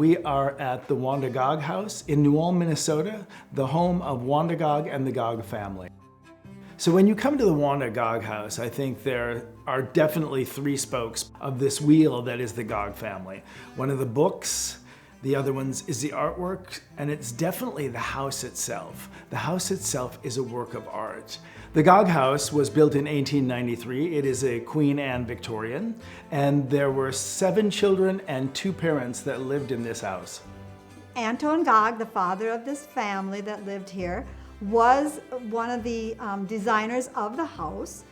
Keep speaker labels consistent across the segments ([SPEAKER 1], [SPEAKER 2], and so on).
[SPEAKER 1] We are at the Wanda Gag House in New Ulm, Minnesota, the home of Wanda Gag and the Gag family. So when you come to the Wanda Gag House, I think there are definitely three spokes of this wheel that is the Gag family. One of the books, the other ones is the artwork, and it's definitely the house itself. The house itself is a work of art. The Gag House was built in 1893. It is a Queen Anne Victorian, and there were 7 children and 2 parents that lived in this house.
[SPEAKER 2] Anton Gag, the father of this family that lived here, was one of the designers of the house.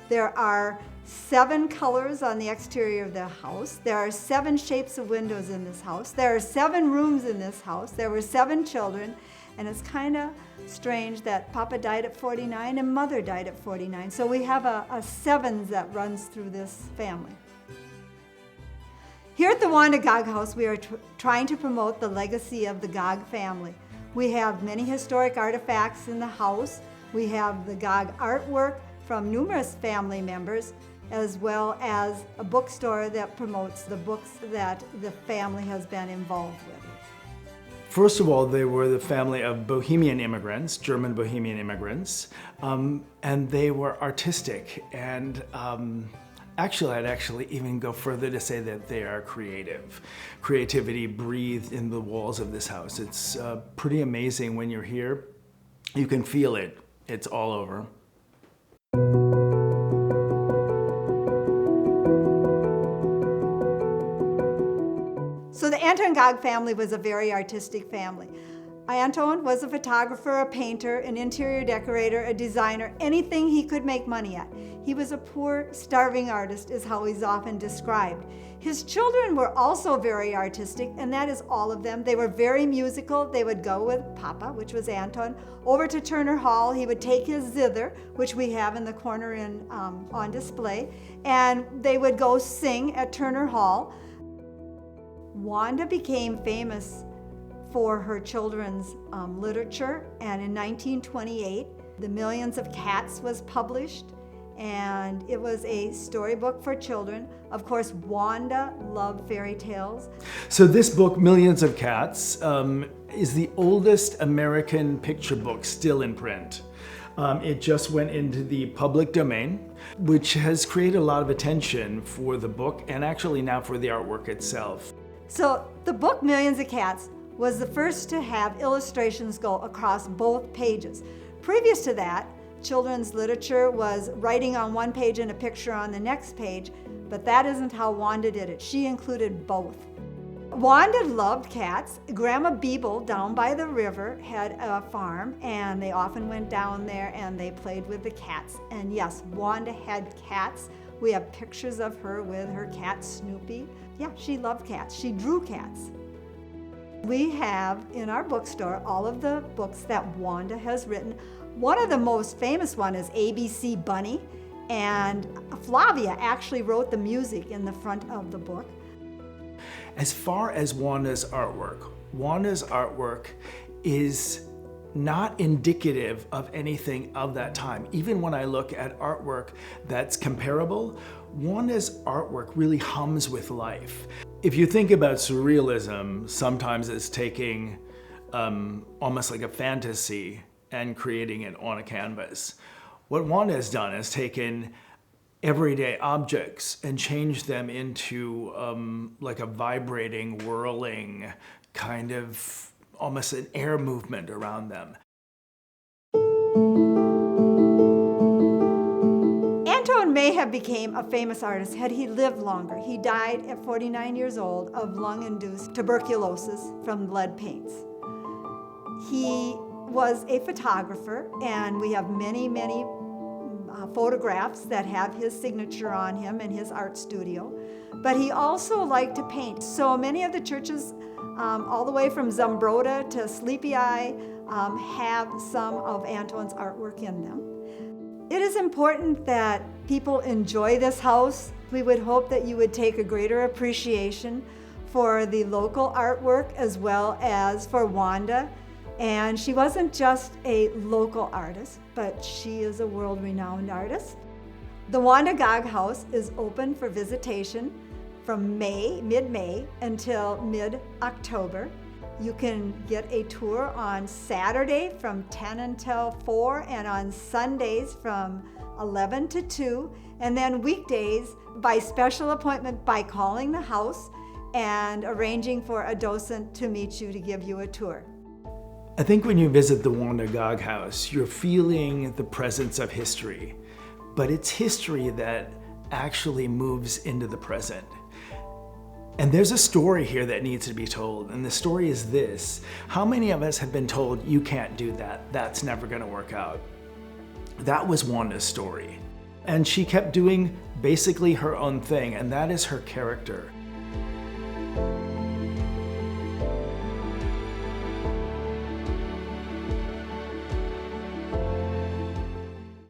[SPEAKER 2] There are 7 colors on the exterior of the house. There are 7 shapes of windows in this house. There are 7 rooms in this house. There were 7 children, and it's kind of strange that Papa died at 49 and Mother died at 49. So we have a sevens that runs through this family. Here at the Wanda Gag House, we are trying to promote the legacy of the Gag family. We have many historic artifacts in the house. We have the Gag artwork from numerous family members, as well as a bookstore that promotes the books that the family has been involved with.
[SPEAKER 1] First of all, they were the family of Bohemian immigrants, German Bohemian immigrants, and they were artistic. And actually, I'd actually even go further to say that they are creative. Creativity breathed in the walls of this house. It's pretty amazing when you're here. You can feel it. It's all over.
[SPEAKER 2] So the Anton Gag family was a very artistic family. Anton was a photographer, a painter, an interior decorator, a designer, anything he could make money at. He was a poor, starving artist, is how he's often described. His children were also very artistic, and that is all of them. They were very musical. They would go with Papa, which was Anton, over to Turner Hall. He would take his zither, which we have in the corner on display, and they would go sing at Turner Hall. Wanda became famous for her children's literature, and in 1928, The Millions of Cats was published, and it was a storybook for children. Of course, Wanda loved fairy tales.
[SPEAKER 1] So this book, Millions of Cats, is the oldest American picture book still in print. It just went into the public domain, which has created a lot of attention for the book and actually now for the artwork itself.
[SPEAKER 2] So the book Millions of Cats was the first to have illustrations go across both pages. Previous to that, children's literature was writing on one page and a picture on the next page, but that isn't how Wanda did it. She included both. Wanda loved cats. Grandma Beeble down by the river had a farm, and they often went down there and they played with the cats. And yes, Wanda had cats. We have pictures of her with her cat Snoopy. Yeah, she loved cats. She drew cats. We have in our bookstore all of the books that Wanda has written. One of the most famous one is ABC Bunny, and Flavia actually wrote the music in the front of the book.
[SPEAKER 1] As far as Wanda's artwork is not indicative of anything of that time. Even when I look at artwork that's comparable, Wanda's artwork really hums with life. If you think about surrealism, sometimes it's taking almost like a fantasy and creating it on a canvas. What Wanda has done is taken everyday objects and changed them into like a vibrating, whirling kind of almost an air movement around them.
[SPEAKER 2] Anton may have become a famous artist had he lived longer. He died at 49 years old of lung-induced tuberculosis from lead paints. He was a photographer, and we have many, many photographs that have his signature on him in his art studio. But he also liked to paint. So many of the churches, all the way from Zumbrota to Sleepy Eye, have some of Anton's artwork in them. It is important that people enjoy this house. We would hope that you would take a greater appreciation for the local artwork as well as for Wanda. And she wasn't just a local artist, but she is a world-renowned artist. The Wanda Gag House is open for visitation from mid-May until mid-October. You can get a tour on Saturday from 10 until 4 and on Sundays from 11 to 2, and then weekdays by special appointment by calling the house and arranging for a docent to meet you to give you a tour.
[SPEAKER 1] I think when you visit the Wanda Gag House, you're feeling the presence of history, but it's history that actually moves into the present. And there's a story here that needs to be told, and the story is this. How many of us have been told, you can't do that, that's never gonna work out? That was Wanda's story. And she kept doing basically her own thing, and that is her character.